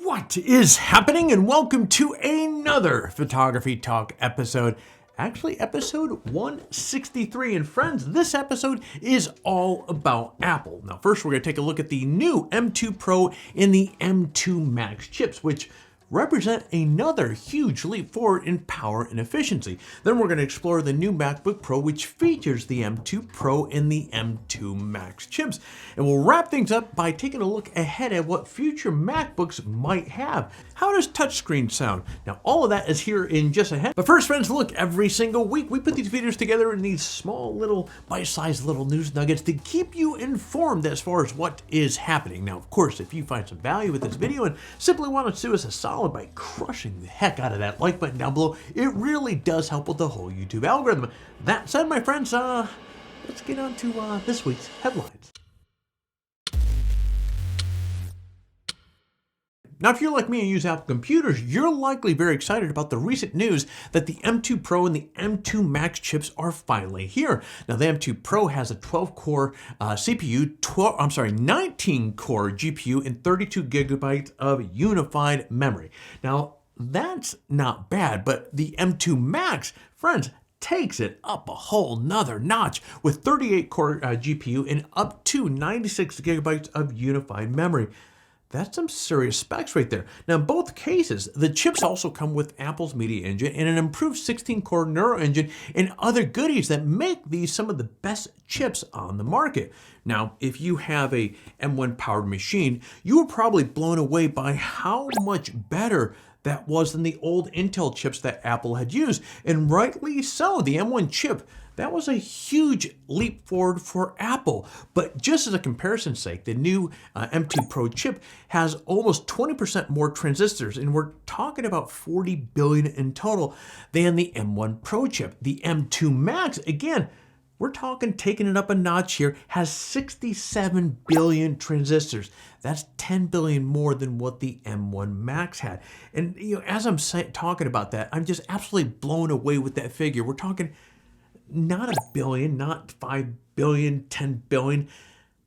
What is happening, and welcome to another Photography Talk episode. Actually, episode 163. And friends, this episode is all about Apple. Now, first, we're going to take a look at the new M2 Pro and the M2 Max chips, which represent another huge leap forward in power and efficiency. Then we're going to explore the new MacBook Pro, which features the M2 Pro and the M2 Max chips. And we'll wrap things up by taking a look ahead at what future MacBooks might have. How does touchscreen sound? Now, all of that is here in just ahead. But first, friends, look, every single week we put these videos together in these small little bite-sized little news nuggets to keep you informed as far as what is happening. Now, of course, if you find some value with this video and simply want to do us a solid by crushing the heck out of that like button down below, it really does help with the whole YouTube algorithm. That said, my friends, let's get on to this week's headlines. Now, if you're like me and use Apple computers, you're likely very excited about the recent news that the M2 Pro and the M2 Max chips are finally here. Now, the M2 Pro has a 12-core CPU, 19-core GPU, and 32 gigabytes of unified memory. Now, that's not bad, but the M2 Max, friends, takes it up a whole nother notch with 38-core GPU and up to 96 gigabytes of unified memory. That's some serious specs right there. Now, in both cases, the chips also come with Apple's Media Engine and an improved 16-core Neural Engine and other goodies that make these some of the best chips on the market. Now, if you have a M1 powered machine, you were probably blown away by how much better that was than the old Intel chips that Apple had used. And rightly so, the M1 chip, that was a huge leap forward for Apple. But just as a comparison's sake, the new M2 Pro chip has almost 20% more transistors, and we're talking about 40 billion in total, than the M1 Pro chip. The M2 Max, again, we're talking taking it up a notch here, has 67 billion transistors. That's 10 billion more than what the M1 Max had. And as I'm talking about that, I'm just absolutely blown away with that figure. We're talking not a billion, not 5 billion, 10 billion,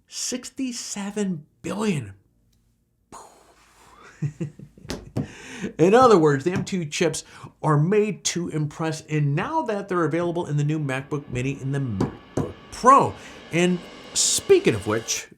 67 billion. In other words, the M2 chips are made to impress, and now that they're available in the new MacBook Mini and the MacBook Pro. And speaking of which,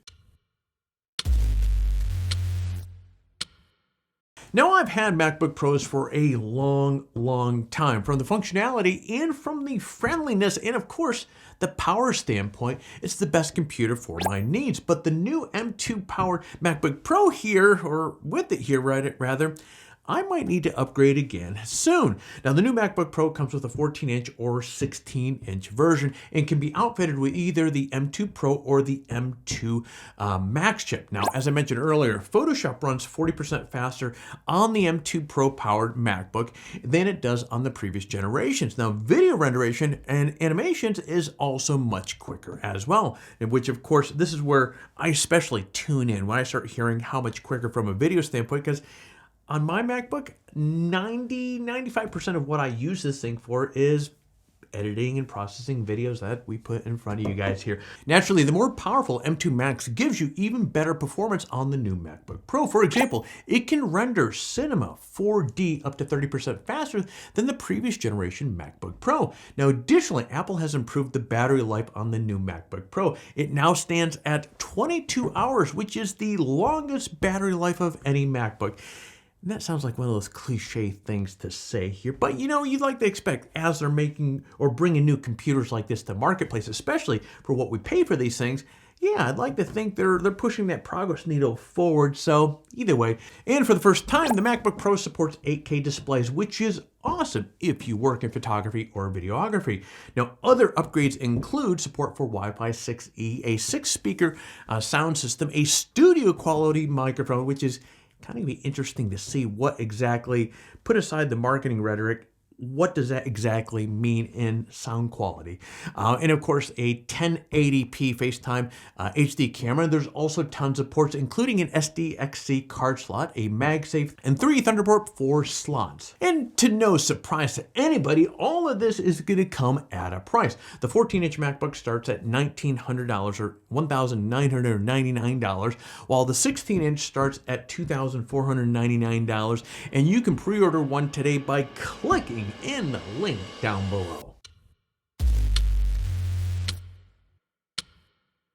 now, I've had MacBook Pros for a long time. From the functionality and from the friendliness and, of course, the power standpoint, it's the best computer for my needs. But the new M2 powered MacBook Pro here, or with it here rather, I might need to upgrade again soon. Now, the new MacBook Pro comes with a 14-inch or 16-inch version and can be outfitted with either the M2 Pro or the M2 Max chip. Now, as I mentioned earlier, Photoshop runs 40% faster on the M2 Pro powered MacBook than it does on the previous generations. Now, video renderation and animations is also much quicker as well, which, of course, this is where I especially tune in when I start hearing how much quicker from a video standpoint, because on my MacBook, 95% of what I use this thing for is editing and processing videos that we put in front of you guys here. Naturally, the more powerful M2 Max gives you even better performance on the new MacBook Pro. For example, it can render Cinema 4D up to 30% faster than the previous generation MacBook Pro. Now, additionally, Apple has improved the battery life on the new MacBook Pro. It now stands at 22 hours, which is the longest battery life of any MacBook. And that sounds like one of those cliche things to say here, but you'd like to expect as they're making or bringing new computers like this to marketplace, especially for what we pay for these things. Yeah, I'd like to think they're pushing that progress needle forward. So either way, and for the first time, the MacBook Pro supports 8K displays, which is awesome if you work in photography or videography. Now, other upgrades include support for Wi-Fi 6E, a 6-speaker sound system, a studio quality microphone, which is kind of be interesting to see what exactly, put aside the marketing rhetoric, what does that exactly mean in sound quality? And of course, a 1080p FaceTime HD camera. There's also tons of ports, including an SDXC card slot, a MagSafe, and 3 Thunderbolt 4 slots. And to no surprise to anybody, all of this is going to come at a price. The 14-inch MacBook starts at $1,900 or $1,999, while the 16-inch starts at $2,499, and you can pre-order one today by clicking in the link down below.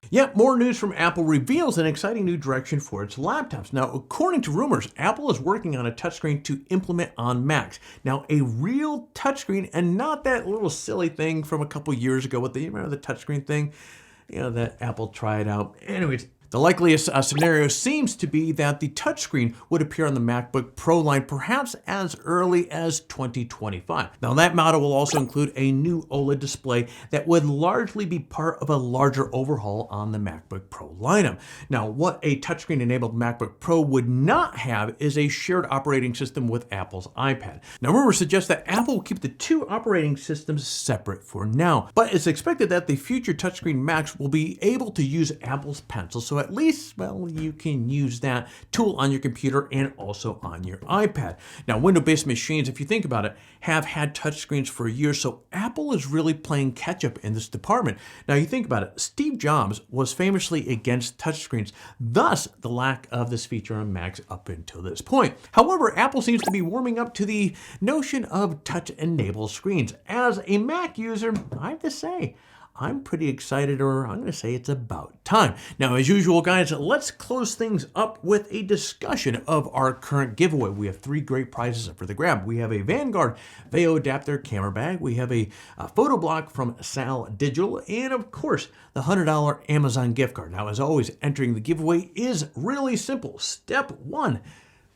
Yet more news from Apple reveals an exciting new direction for its laptops. Now, according to rumors, Apple is working on a touchscreen to implement on Macs. Now, a real touchscreen and not that little silly thing from a couple years ago with the, you remember the touchscreen thing? You know, that Apple tried out. Anyways, the likeliest scenario seems to be that the touchscreen would appear on the MacBook Pro line perhaps as early as 2025. Now that model will also include a new OLED display that would largely be part of a larger overhaul on the MacBook Pro lineup. Now what a touchscreen enabled MacBook Pro would not have is a shared operating system with Apple's iPad. Now rumors suggest that Apple will keep the two operating systems separate for now, but it's expected that the future touchscreen Macs will be able to use Apple's Pencil, so at least, well, you can use that tool on your computer and also on your iPad. Now, Windows-based machines, if you think about it, have had touchscreens for years, so Apple is really playing catch-up in this department. Now, you think about it, Steve Jobs was famously against touchscreens, thus the lack of this feature on Macs up until this point. However, Apple seems to be warming up to the notion of touch-enabled screens. As a Mac user, I have to say, I'm pretty excited, or I'm going to say it's about time. Now, as usual, guys, let's close things up with a discussion of our current giveaway. We have 3 great prizes up for the grab. We have a Vanguard VAIO adapter camera bag. We have a photo block from Sal Digital, and of course, the $100 Amazon gift card. Now, as always, entering the giveaway is really simple. Step 1.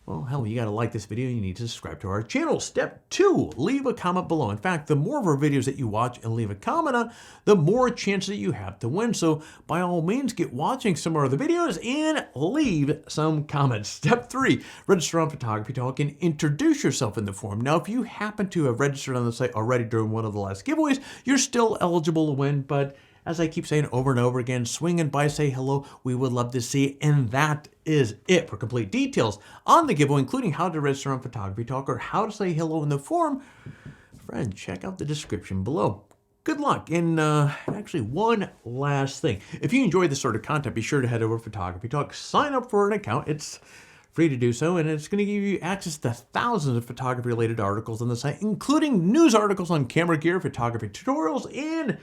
Well, hell, you got to like this video. You need to subscribe to our channel. Step 2, leave a comment below. In fact, the more of our videos that you watch and leave a comment on, the more chance that you have to win. So by all means, get watching some more of the videos and leave some comments. Step 3, register on PhotographyTalk and introduce yourself in the forum. Now, if you happen to have registered on the site already during one of the last giveaways, you're still eligible to win, but as I keep saying over and over again, swing and by, say hello. We would love to see it. And that is it. For complete details on the giveaway, including how to register on PhotographyTalk or how to say hello in the forum, friend, check out the description below. Good luck. And actually, one last thing. If you enjoy this sort of content, be sure to head over to PhotographyTalk, sign up for an account. It's free to do so, and it's going to give you access to thousands of photography-related articles on the site, including news articles on camera gear, photography tutorials, and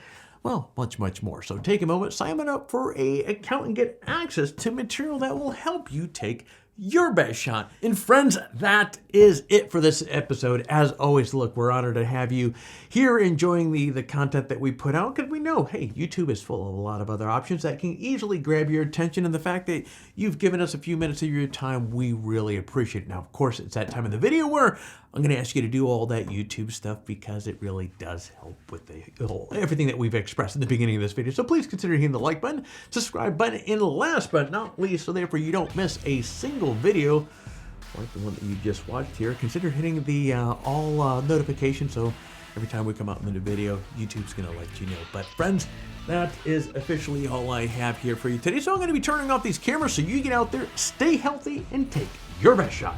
well, much, much more. So take a moment, sign up for an account and get access to material that will help you take your best shot. And friends, that is it for this episode. As always, look, we're honored to have you here enjoying the content that we put out, because we know, hey, YouTube is full of a lot of other options that can easily grab your attention, and the fact that you've given us a few minutes of your time, we really appreciate it. Now, of course, it's that time in the video where I'm going to ask you to do all that YouTube stuff, because it really does help with everything that we've expressed in the beginning of this video. So please consider hitting the like button, subscribe button, and last but not least, so therefore you don't miss a single video like the one that you just watched here, consider hitting the all notification, so every time we come out with a new video, YouTube's going to let you know. But friends, that is officially all I have here for you today. So I'm going to be turning off these cameras so you get out there, stay healthy, and take your best shot.